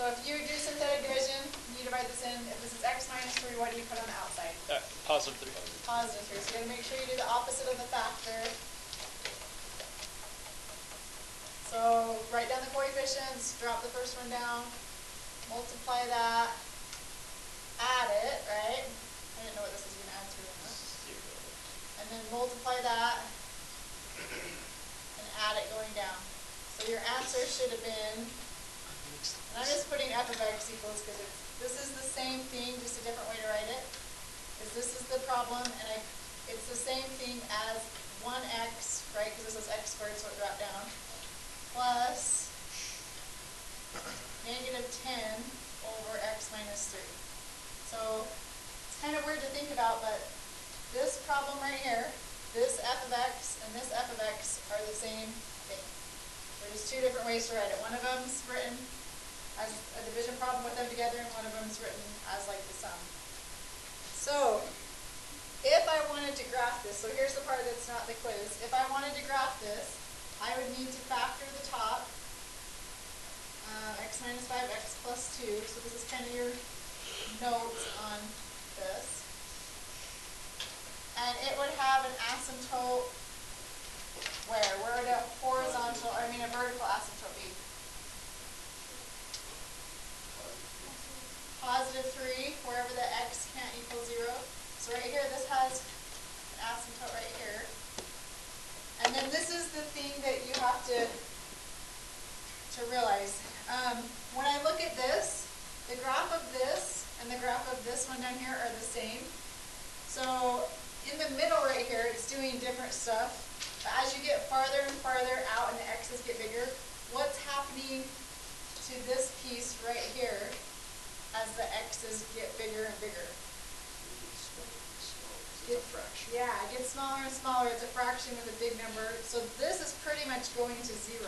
So if you do synthetic division, you divide this in. If this is x minus 3, what do you put on the outside? Positive 3. Positive 3. So you got to make sure you do the opposite of the factor. So write down the coefficients, drop the first one down, multiply that, add it, right? I didn't know what this is going to add to or not. 0. And then multiply that and add it going down. So your answer should have been, and I'm just putting f of x equals because this is the same thing, just a different way to write it. Because this is the problem, and it's the same thing as 1x, right? Because this is x squared, so it dropped down. Plus negative 10 over x minus 3. So it's kind of weird to think about, but this problem right here, this f of x and this f of x are the same thing. There's two different ways to write it. One of them's written as a division problem with them together, and one of them's written as like the sum. So if I wanted to graph this, so here's the part that's not the quiz. If I wanted to graph this, I would need to factor the top, x minus 5, x plus 2. So this is kind of your notes on this. And it would have an asymptote where? Where would a vertical asymptote be? Positive 3, wherever the x can't equal 0. So right here, this has an asymptote right here. And then this is the thing that you have to realize. When I look at this, the graph of this and the graph of this one down here are the same. So in the middle right here, it's doing different stuff. But as you get farther and farther out and the x's get bigger, what's happening to this piece right here as the x's get bigger and bigger? It's a fraction. Yeah, it gets smaller and smaller. It's a fraction with a big number. So this is pretty much going to 0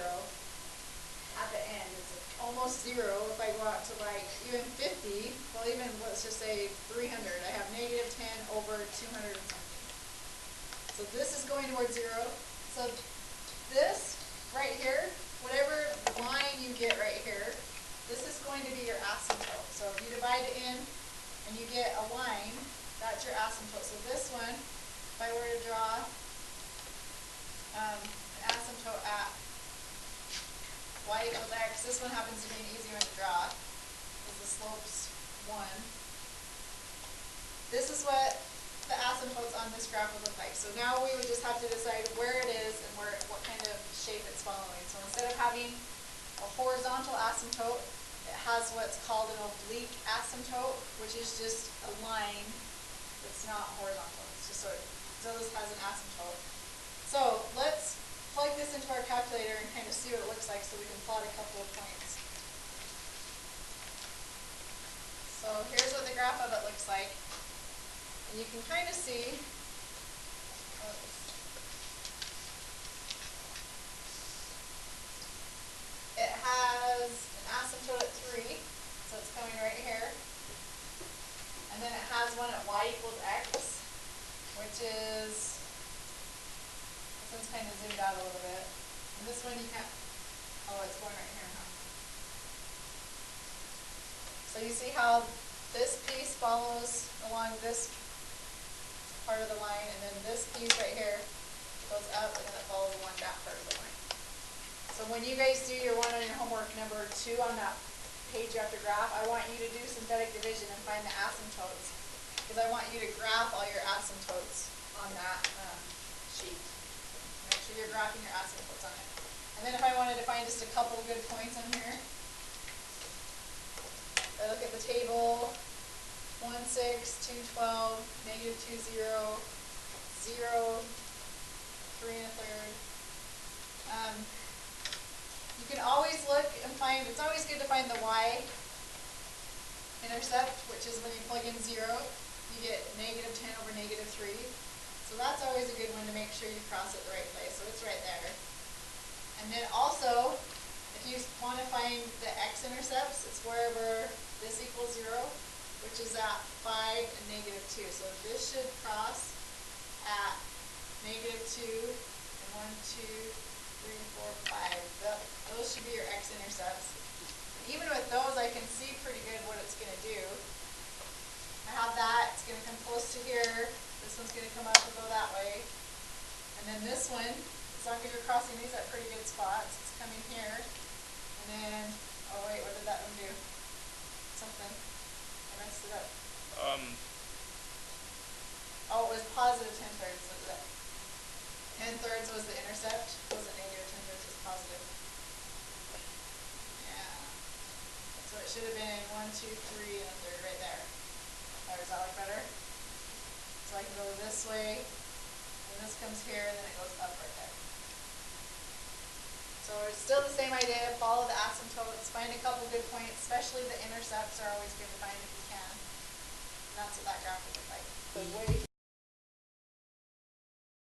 at the end. It's almost 0 if I go out to like even 50. Well, even let's just say 300. I have negative 10 over 200 and something. So this is going towards 0. So this right here, whatever line you get right here, this is going to be your asymptote. So if you divide it in and you get a line, that's your asymptote. So this one, if I were to draw an asymptote at y equals x, this one happens to be an easy one to draw because the slope's 1. This is what the asymptotes on this graph would look like. So now we would just have to decide where it is and what kind of shape it's following. So instead of having a horizontal asymptote, it has what's called an oblique asymptote, which is just a line that's not horizontal. It's just sort of, so this has an asymptote. So let's plug this into our calculator and kind of see what it looks like so we can plot a couple of points. So here's what the graph of it looks like. And you can kind of see, it has an asymptote at 3, so it's coming right here. And then it has one at y equals x, which is, this one's kind of zoomed out a little bit. And this one you can't, oh, it's going right here, huh? So you see how this piece follows along this part of the line, and then this piece right here goes up, and then it follows along that part of the line. So when you guys do your one on your homework number 2 on that page you have to graph, I want you to do synthetic division and find the asymptotes, because I want you to graph all your asymptotes on that sheet. Make sure you're graphing your asymptotes on it. And then if I wanted to find just a couple good points in here, I look at the table. 1, 6, 2, 12, negative 2, 0, 0, 3 1/3. You can always look and find, it's always good to find the y-intercept, which is when you plug in 0, you get negative 10 over negative 3. So that's always a good one to make sure you cross it the right place. So it's right there. And then also, if you want to find the x-intercepts, it's wherever this equals 0. Which is at 5 and negative 2. So this should cross at negative 2 and 1, 2, 3, 4, 5. Those should be your x-intercepts. even with those, I can see pretty good what it's gonna do. I have that, it's gonna come close to here, this one's gonna come up and go that way. And then this one, as long as you're crossing these at pretty good spots, it's coming here. And then, oh wait, what did that one do? Something. I messed it up. Oh, it was positive 10/3. So that 10/3 was the intercept. It wasn't negative 10/3, it was positive. Yeah. So it should have been 1, 2, 3, and a third right there. Or does that look better? So I can go this way, and this comes here, and then it goes up right there. So it's still the same idea. Follow the asymptotes. Find a couple good points, especially the intercepts are always good to find if you can. And that's what that graph would look like. The way